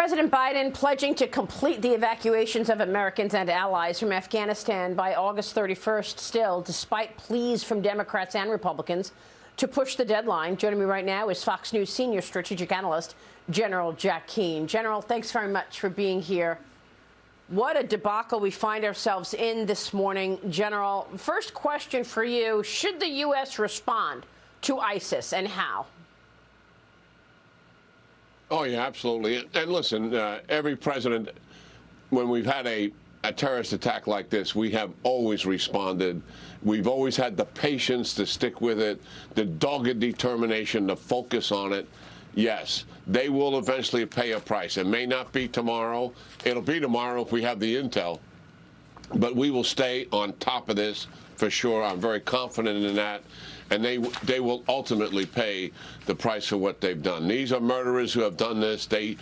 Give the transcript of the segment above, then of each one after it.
President Biden pledging to complete the evacuations of Americans and allies from Afghanistan by August 31st still, despite pleas from Democrats and Republicans to push the deadline. Joining me right now is Fox News senior strategic analyst, General Jack Keane. General, thanks very much for being here. What a debacle we find ourselves in this morning. General, first question for you. Should the U.S. respond to ISIS, and how? Oh, yeah, absolutely. And listen, every president, when we've had a terrorist attack like this, we have always responded. We've always had the patience to stick with it, the dogged determination to focus on it. Yes, they will eventually pay a price. It may not be tomorrow. It'll be tomorrow if we have the intel. But we will stay on top of this for sure. I'm very confident in that. And they will ultimately pay the price for what they've done. These are murderers who have done this. They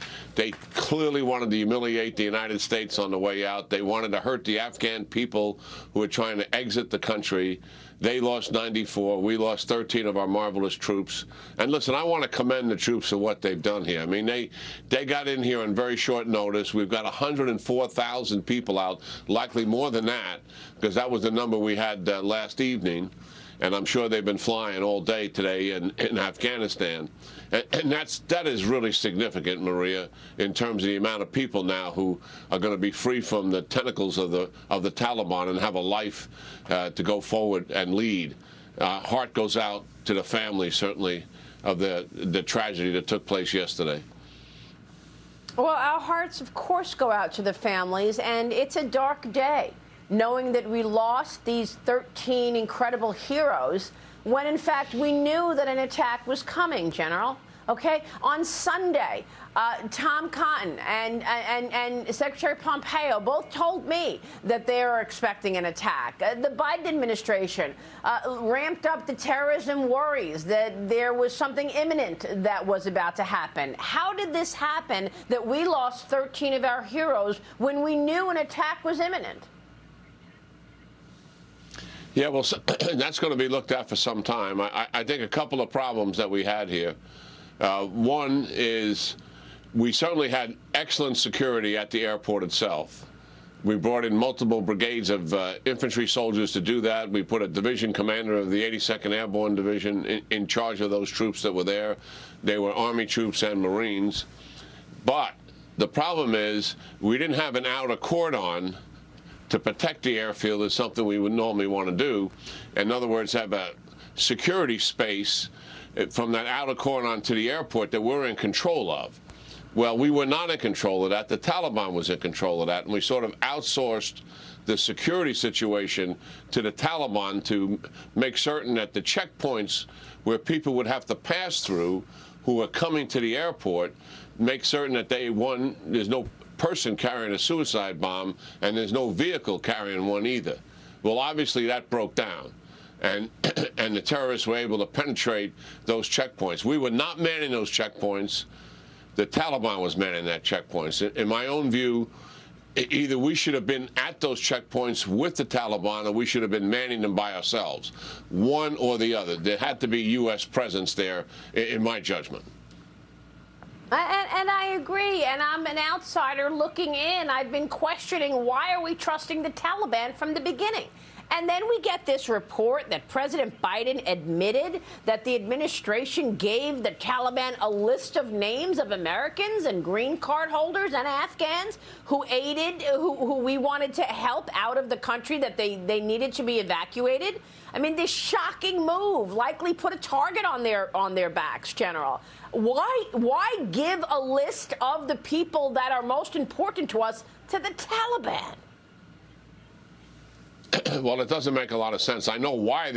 clearly wanted to humiliate the United States on the way out. They wanted to hurt the Afghan people who were trying to exit the country. They lost 94. We lost 13 of our marvelous troops. And listen, I want to commend the troops for what they've done here. I mean, they got in here on very short notice. We've got 104,000 people out, likely more than that, because that was the number we had last evening. And I'm sure they've been flying all day today in Afghanistan. And that is really significant, Maria, in terms of the amount of people now who are going to be free from the tentacles of the Taliban and have a life to go forward and lead. Heart goes out to the family, certainly, of the tragedy that took place yesterday. Well, our hearts, of course, go out to the families, and it's a dark day, knowing that we lost these 13 incredible heroes when, in fact, we knew that an attack was coming, General. Okay? On Sunday, Tom Cotton and Secretary Pompeo both told me that they are expecting an attack. The Biden administration ramped up the terrorism worries that there was something imminent that was about to happen. How did this happen that we lost 13 of our heroes when we knew an attack was imminent? Yeah, well, that's going to be looked at for some time. I think a couple of problems that we had here. One is we certainly had excellent security at the airport itself. We brought in multiple brigades of infantry soldiers to do that. We put a division commander of the 82nd Airborne Division in charge of those troops that were there. They were Army troops and Marines. But the problem is we didn't have an outer cordon to protect the airfield is something we would normally want to do. In other words, have a security space from that outer cordon to the airport that we're in control of. Well, we were not in control of that. The Taliban was in control of that, and we sort of outsourced the security situation to the Taliban to make certain that the checkpoints where people would have to pass through who are coming to the airport, make certain that there's no person carrying a suicide bomb, and there's no vehicle carrying one either. Well, obviously that broke down, and the terrorists were able to penetrate those checkpoints. We were not manning those checkpoints. The Taliban was manning that checkpoints. In my own view, either we should have been at those checkpoints with the Taliban or we should have been manning them by ourselves. One or the other. There had to be U.S. presence there, in my judgment. And I agree, and I'm an outsider looking in. I've been questioning, why are we trusting the Taliban from the beginning? And then we get this report that President Biden admitted that the administration gave the Taliban a list of names of Americans and green card holders and Afghans who aided, who we wanted to help out of the country, that they needed to be evacuated. I mean, this shocking move likely put a target on their backs, General. Why give a list of the people that are most important to us to the Taliban? Well, it doesn't make a lot of sense. I know why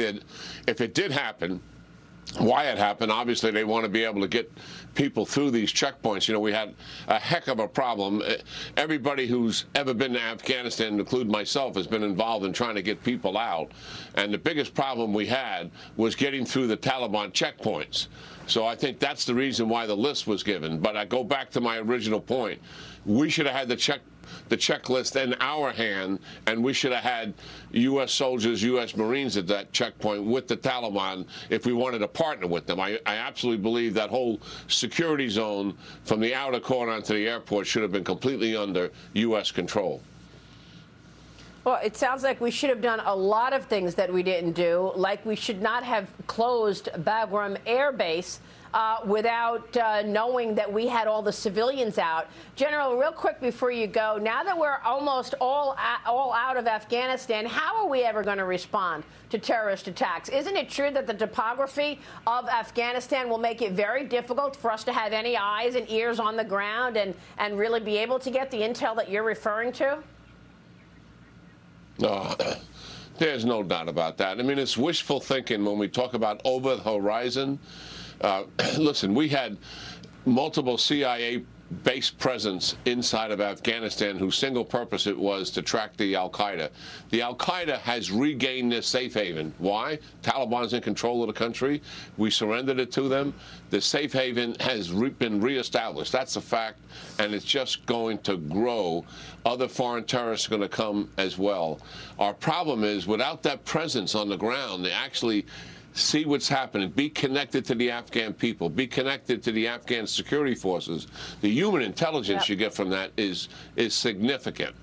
if it did happen, why it happened. Obviously, they want to be able to get people through these checkpoints. You know, we had a heck of a problem. Everybody who's ever been to Afghanistan, including myself, has been involved in trying to get people out. And the biggest problem we had was getting through the Taliban checkpoints. So I think that's the reason why the list was given. But I go back to my original point. We should have had the the checklist in our hand, and we should have had U.S. soldiers, U.S. Marines at that checkpoint with the Taliban if we wanted to partner with them. I absolutely believe that whole security zone from the outer corner onto the airport should have been completely under U.S. control. Well, it sounds like we should have done a lot of things that we didn't do, like we should not have closed Bagram Air Base without knowing that we had all the civilians out. General, real quick before you go, now that we're almost all out of Afghanistan, how are we ever going to respond to terrorist attacks? Isn't it true that the topography of Afghanistan will make it very difficult for us to have any eyes and ears on the ground and really be able to get the intel that you're referring to? No, there's no doubt about that. I mean, it's wishful thinking when we talk about over the horizon. Listen, we had multiple CIA base presence inside of Afghanistan whose single purpose it was to track the al-Qaeda. The al-Qaeda has regained their safe haven. Why? Taliban's in control of the country. We surrendered it to them. The safe haven has been reestablished. That's a fact, and it's just going to grow. Other foreign terrorists are going to come as well. Our problem is, without that presence on the ground, they actually see what's happening, be connected to the Afghan people, be connected to the Afghan security forces. The human intelligence you get from that is significant.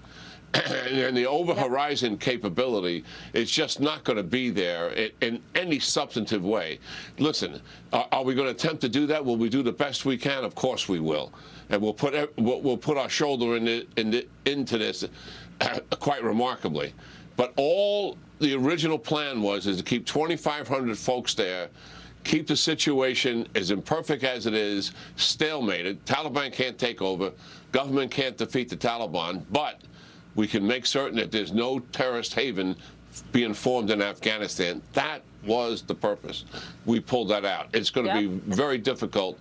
And the over-horizon capability is just not going to be there in any substantive way. Listen, are we going to attempt to do that? Will we do the best we can? Of course we will. And we'll put our shoulder into this quite remarkably. But all the original plan is to keep 2,500 folks there, keep the situation as imperfect as it is, stalemated. Taliban can't take over. Government can't defeat the Taliban. But we can make certain that there's no terrorist haven being formed in Afghanistan. That was the purpose. We pulled that out. It's going to be very difficult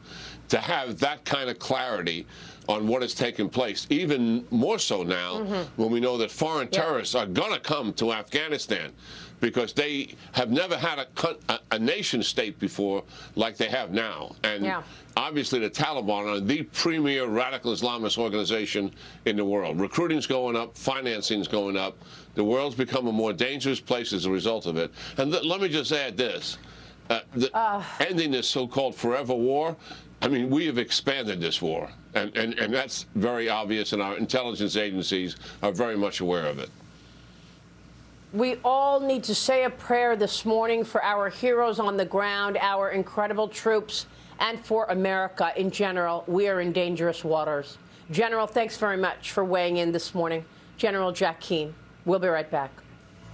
to have that kind of clarity on what has taken place, even more so now when we know that foreign terrorists are going to come to Afghanistan, because they have never had a nation state before like they have now. And obviously the Taliban are the premier radical Islamist organization in the world. Recruiting's going up, financing's going up. The world's become a more dangerous place as a result of it. And let me just add this. Ending this so-called forever war, I mean, we have expanded this war, and that's very obvious, and our intelligence agencies are very much aware of it. We all need to say a prayer this morning for our heroes on the ground, our incredible troops, and for America in general. We are in dangerous waters. General, thanks very much for weighing in this morning. General Jack Keane. We'll be right back.